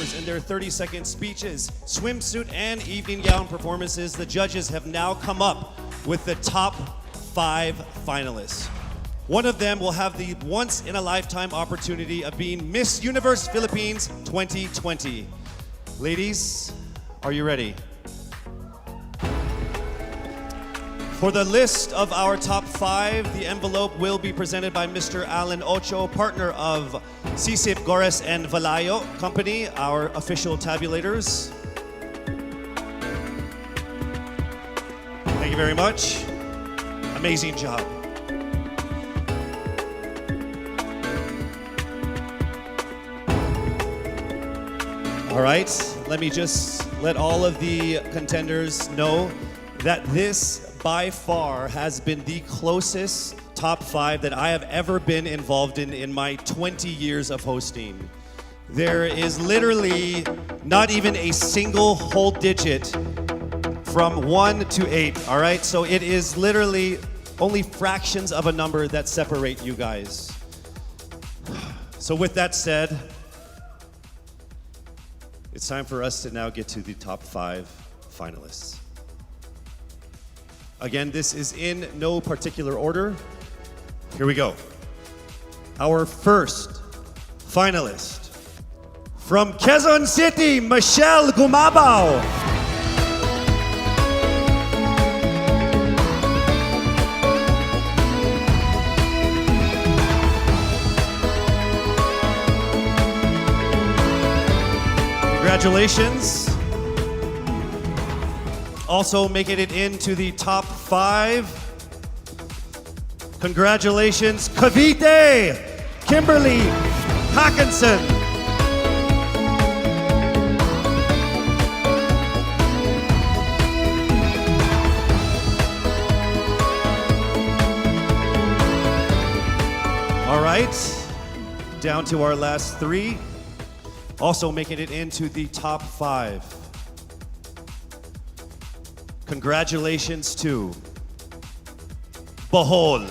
performers in their 30-second speeches, swimsuit and evening gown performances, the judges have now come up with the top 5 finalists. One of them will have the once-in-a-lifetime opportunity of being Miss Universe Philippines 2020. Ladies, are you ready? For the list of our top 5, the envelope will be presented by Mr. Alan Ocho, partner of Sisip, Gores, and Valayo Company, our official tabulators. Thank you very much. Amazing job. All right, let me just let all of the contenders know that this by far has been the closest top 5 that I have ever been involved in my 20 years of hosting. There is literally not even a single whole digit from 1 to 8, all right? So it is literally only fractions of a number that separate you guys. So with that said, it's time for us to now get to the top 5 finalists. Again, this is in no particular order. Here we go. Our first finalist from Quezon City, Michelle Gumabao. Congratulations. Also making it into the top 5. Congratulations, Cavite, Kimberly Hackinson. All right, down to our last 3. Also making it into the top 5. Congratulations to Bohol.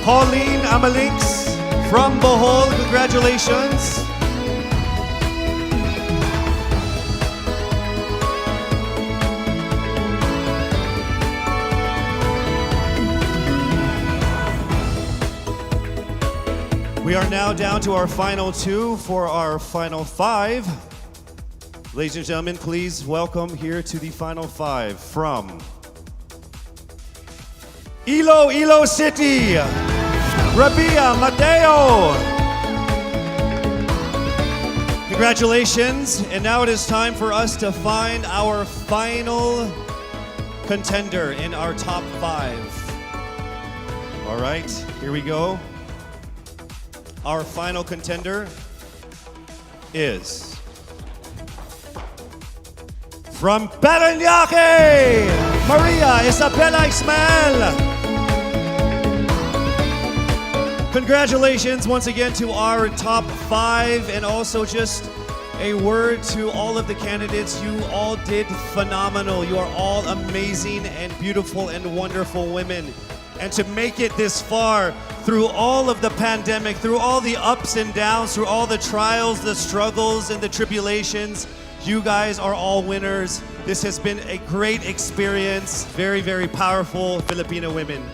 Pauline Amalinks from Bohol, congratulations. We are now down to our final 2 for our final 5. Ladies and gentlemen, please welcome here to the final 5 from Iloilo City, Rabia Mateo. Congratulations, and now it is time for us to find our final contender in our top 5. All right, here we go. Our final contender is from Parañaque, Maria Isabella Ismael. Congratulations once again to our top 5, and also just a word to all of the candidates. You all did phenomenal. You are all amazing and beautiful and wonderful women. And to make it this far through all of the pandemic, through all the ups and downs, through all the trials, the struggles, and the tribulations, you guys are all winners. This has been a great experience. Very, very powerful Filipino women.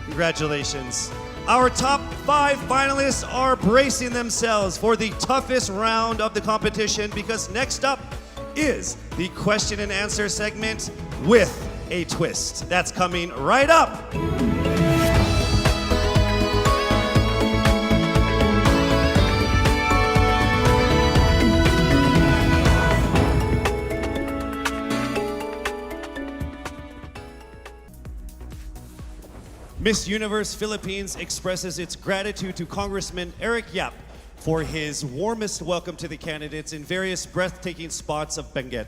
Congratulations. Our top 5 finalists are bracing themselves for the toughest round of the competition, because next up is the question and answer segment with a twist. That's coming right up. Miss Universe Philippines expresses its gratitude to Congressman Eric Yap for his warmest welcome to the candidates in various breathtaking spots of Benguet.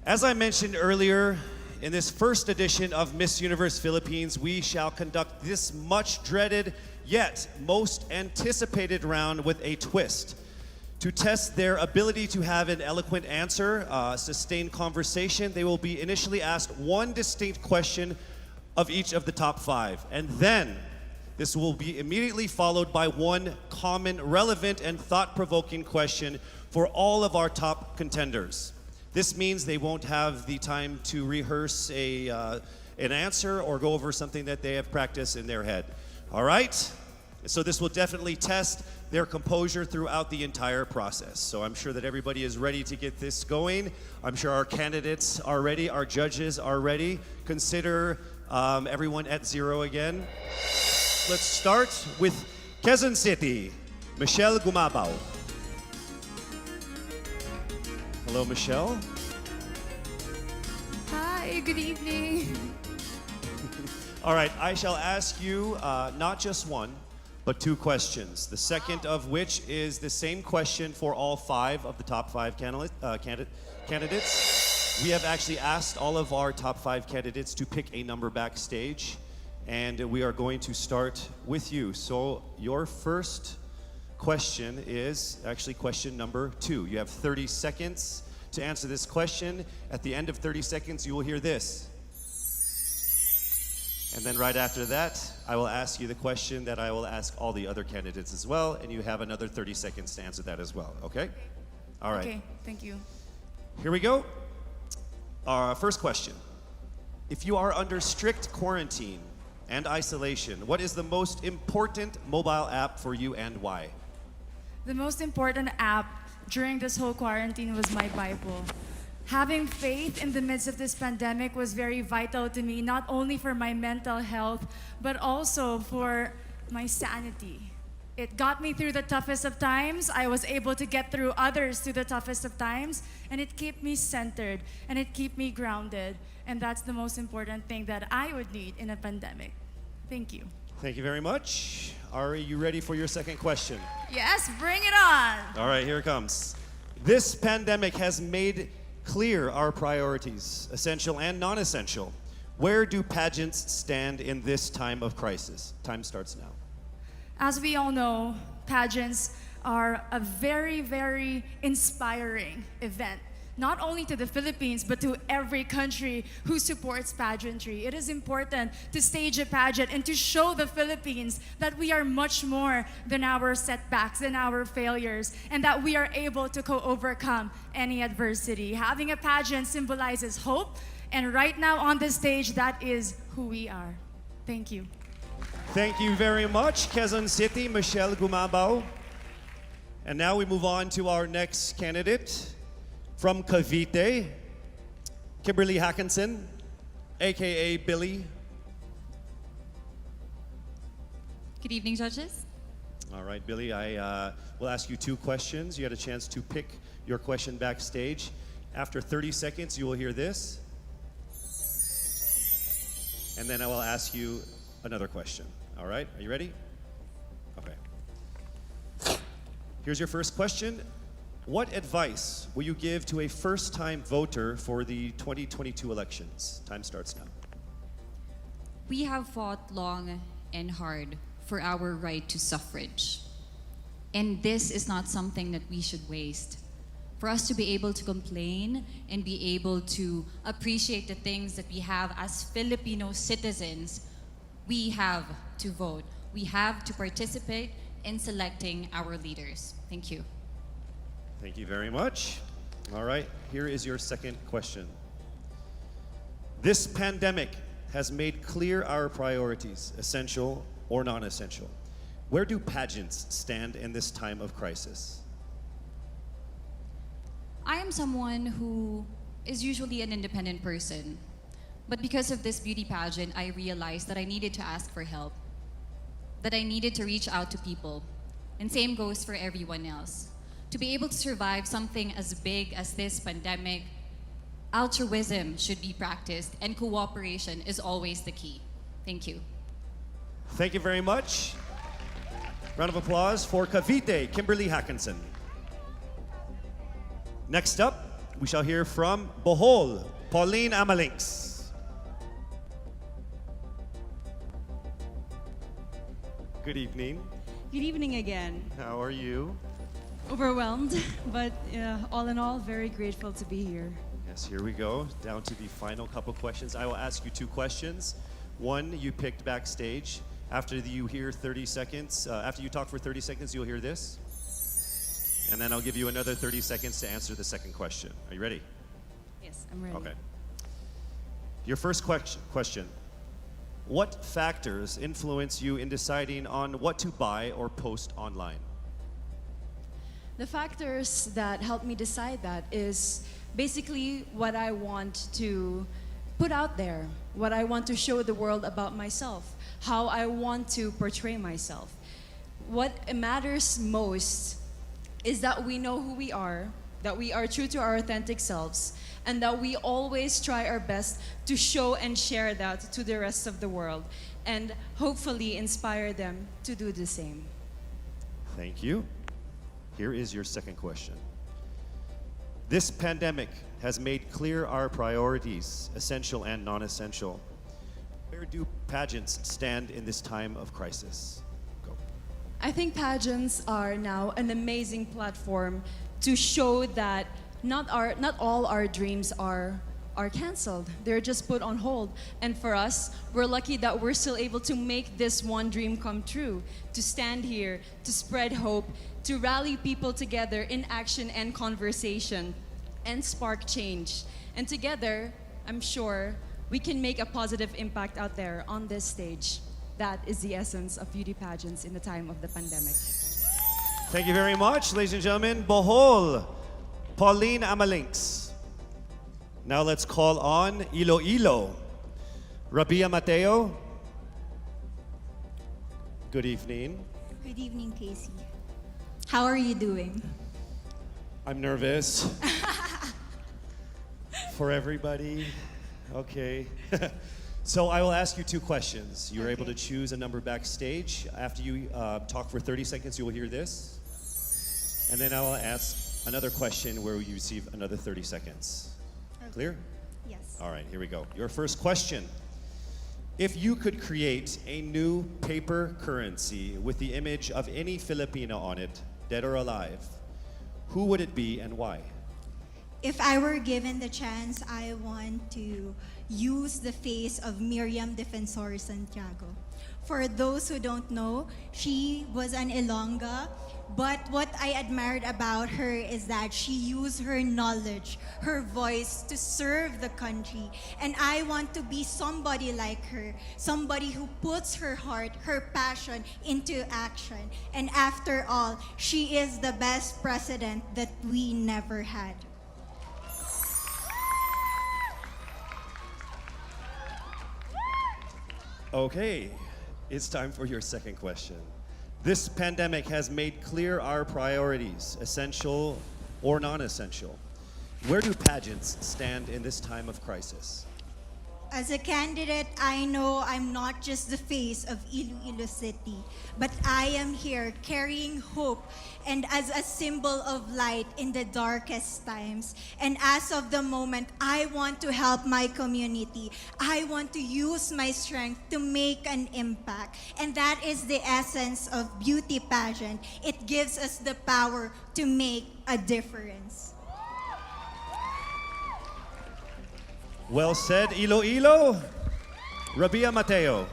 As I mentioned earlier, in this first edition of Miss Universe Philippines, we shall conduct this much dreaded yet most anticipated round with a twist. To test their ability to have an eloquent answer, sustained conversation, they will be initially asked one distinct question of each of the top 5. And then This will be immediately followed by one common, relevant, and thought-provoking question for all of our top contenders. This means they won't have the time to rehearse an answer or go over something that they have practiced in their head. All right? So this will definitely test their composure throughout the entire process. So I'm sure that everybody is ready to get this going. I'm sure our candidates are ready, our judges are ready. Consider everyone at zero again. Let's start with Quezon City, Michelle Gumabao. Hello, Michelle. Hi, good evening. All right, I shall ask you not just one, but two questions. The second of which is the same question for all five of the top five candidates. We have actually asked all of our top five candidates to pick a number backstage, and we are going to start with you. So your first question is actually question number 2. You have 30 seconds to answer this question. At the end of 30 seconds, you will hear this. And then right after that, I will ask you the question that I will ask all the other candidates as well, and you have another 30 seconds to answer that as well, okay? All right. Okay, thank you. Here we go. Our first question. If you are under strict quarantine and isolation, what is the most important mobile app for you and why? The most important app during this whole quarantine was my Bible. Having faith in the midst of this pandemic was very vital to me, not only for my mental health, but also for my sanity. It got me through the toughest of times. I was able to get through others through the toughest of times, and it kept me centered, and it kept me grounded. And that's the most important thing that I would need in a pandemic. Thank you. Thank you very much. Are you ready for your second question? Yes, bring it on. All right, here it comes. This pandemic has made clear our priorities, essential and non-essential. Where do pageants stand in this time of crisis? Time starts now. As we all know, pageants are a very, very inspiring event, not only to the Philippines, but to every country who supports pageantry. It is important to stage a pageant and to show the Philippines that we are much more than our setbacks, than our failures, and that we are able to overcome any adversity. Having a pageant symbolizes hope, and right now on the stage, that is who we are. Thank you. Thank you very much, Quezon City, Michelle Gumabao. And now we move on to our next candidate. From Cavite, Kimberly Hackinson, aka Billy. Good evening, judges. All right, Billy, I will ask you two questions. You had a chance to pick your question backstage. After 30 seconds, you will hear this. And then I will ask you another question. All right, are you ready? Okay. Here's your first question. What advice will you give to a first-time voter for the 2022 elections? Time starts now. We have fought long and hard for our right to suffrage. And this is not something that we should waste. For us to be able to complain and be able to appreciate the things that we have as Filipino citizens, we have to vote. We have to participate in selecting our leaders. Thank you. Thank you very much. All right, here is your second question. This pandemic has made clear our priorities, essential or non-essential. Where do pageants stand in this time of crisis? I am someone who is usually an independent person. But because of this beauty pageant, I realized that I needed to ask for help, that I needed to reach out to people. And same goes for everyone else. To be able to survive something as big as this pandemic, altruism should be practiced and cooperation is always the key. Thank you. Thank you very much. Round of applause for Cavite, Kimberly Hackinson. Next up, we shall hear from Bohol, Pauline Amalinks. Good evening. Good evening again. How are you? Overwhelmed, but all in all, very grateful to be here. Yes, here we go. Down to the final couple questions. I will ask you two questions. One you picked backstage, After you hear 30 seconds, after you talk for 30 seconds, you'll hear this. And then I'll give you another 30 seconds to answer the second question. Are you ready? Yes, I'm ready. Okay. Your first question. What factors influence you in deciding on what to buy or post online? The factors that help me decide that is basically what I want to put out there, what I want to show the world about myself, how I want to portray myself. What matters most is that we know who we are, that we are true to our authentic selves, and that we always try our best to show and share that to the rest of the world, and hopefully inspire them to do the same. Thank you. Here is your second question. This pandemic has made clear our priorities, essential and non-essential. Where do pageants stand in this time of crisis? Go. I think pageants are now an amazing platform to show that not all our dreams are canceled. They're just put on hold. And for us, we're lucky that we're still able to make this one dream come true, to stand here, to spread hope, to rally people together in action and conversation, and spark change. And together, I'm sure, we can make a positive impact out there on this stage. That is the essence of beauty pageants in the time of the pandemic. Thank you very much, ladies and gentlemen. Bohol, Pauline Amalinks. Now let's call on Iloilo, Rabia Mateo. Good evening. Good evening, Casey. How are you doing? I'm nervous. For everybody. Okay. So I will ask you two questions. You're able to choose a number backstage. After you talk for 30 seconds, you will hear this. And then I will ask another question where you receive another 30 seconds. Okay. Clear? Yes. All right, here we go. Your first question. If you could create a new paper currency with the image of any Filipino on it, dead or alive, who would it be and why? If I were given the chance, I want to use the face of Miriam Defensor Santiago. For those who don't know, she was an Ilongga, but what I admired about her is that she used her knowledge, her voice to serve the country. And I want to be somebody like her, somebody who puts her heart, her passion into action. And after all, she is the best president that we never had. Okay, it's time for your second question. This pandemic has made clear our priorities, essential or non-essential. Where do pageants stand in this time of crisis? As a candidate, I know I'm not just the face of Iloilo City, but I am here carrying hope and as a symbol of light in the darkest times. And as of the moment, I want to help my community. I want to use my strength to make an impact. And that is the essence of beauty pageant. It gives us the power to make a difference. Well said, Iloilo. Rabia Mateo.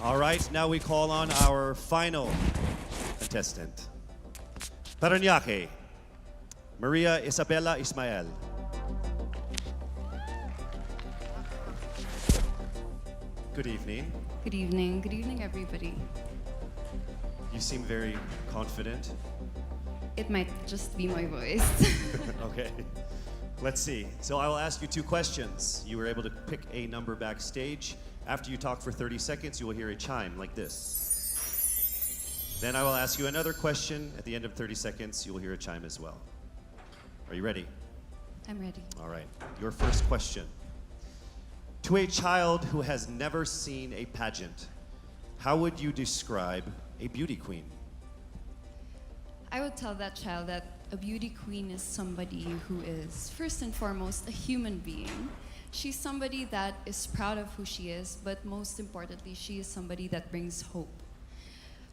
All right, now we call on our final contestant. Parañaque, Maria Isabella Ismael. Good evening. Good evening. Good evening, everybody. You seem very confident. It might just be my voice. Okay. Let's see. So I will ask you two questions. You were able to pick a number backstage. After you talk for 30 seconds, you will hear a chime like this. Then I will ask you another question. At the end of 30 seconds, you will hear a chime as well. Are you ready? I'm ready. All right. Your first question. To a child who has never seen a pageant, how would you describe a beauty queen? I would tell that child that a beauty queen is somebody who is, first and foremost, a human being. She's somebody that is proud of who she is, but most importantly, she is somebody that brings hope.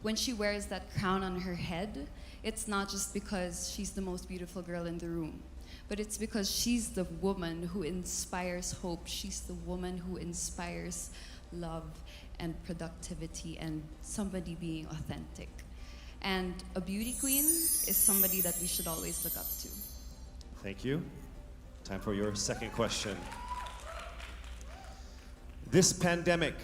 When she wears that crown on her head, it's not just because she's the most beautiful girl in the room, but it's because she's the woman who inspires hope. She's the woman who inspires love. and productivity and somebody being authentic. And a beauty queen is somebody that we should always look up to. Thank you. Time for your second question. This pandemic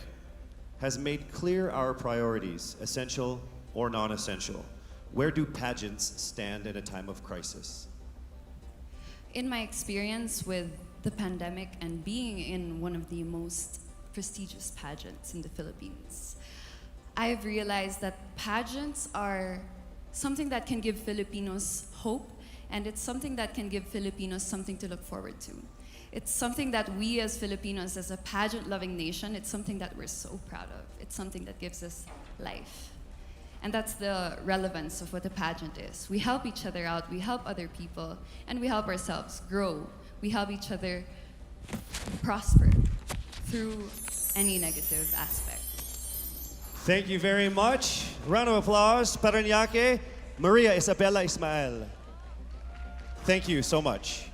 has made clear our priorities, essential or non-essential. Where do pageants stand in a time of crisis? In my experience with the pandemic and being in one of the most prestigious pageants in the Philippines, I've realized that pageants are something that can give Filipinos hope, and it's something that can give Filipinos something to look forward to. It's something that we as Filipinos, as a pageant-loving nation, it's something that we're so proud of. It's something that gives us life. And that's the relevance of what a pageant is. We help each other out, we help other people, and we help ourselves grow. We help each other prosper through any negative aspect. Thank you very much. Round of applause, Paranaque, Maria Isabella Ismael. Thank you so much.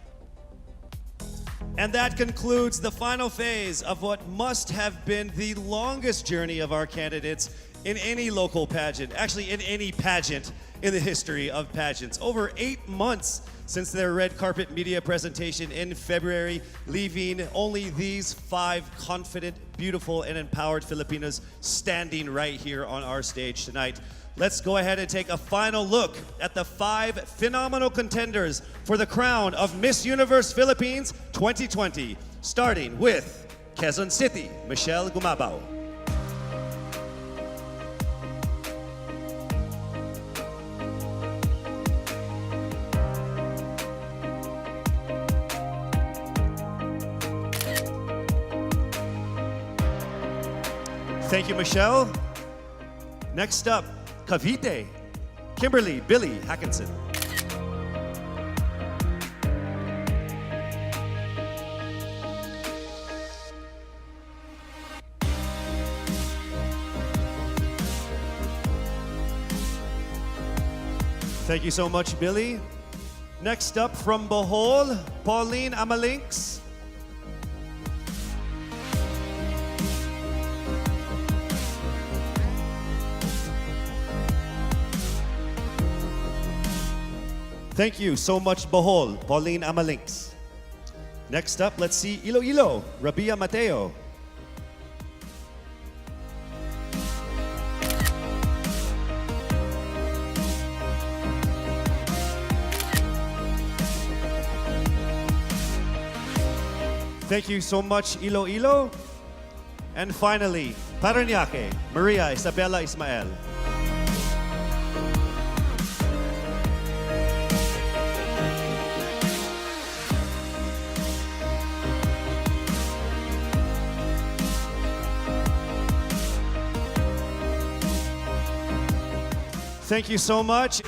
And that concludes the final phase of what must have been the longest journey of our candidates in any local pageant, actually in any pageant in the history of pageants. Over 8 months since their red carpet media presentation in February, leaving only these 5 confident, beautiful, and empowered Filipinos standing right here on our stage tonight. Let's go ahead and take a final look at the 5 phenomenal contenders for the crown of Miss Universe Philippines 2020, starting with Quezon City, Michelle Gumabao. Thank you, Michelle. Next up, Cavite, Kimberly Billy Hackinson. Thank you so much, Billy. Next up from Bohol, Pauline Amalinks. Thank you so much, Bohol, Pauline Amalinks. Next up, let's see Iloilo, Rabia Mateo. Thank you so much, Iloilo. And finally, Paranaque, Maria Isabella Ismael. Thank you so much.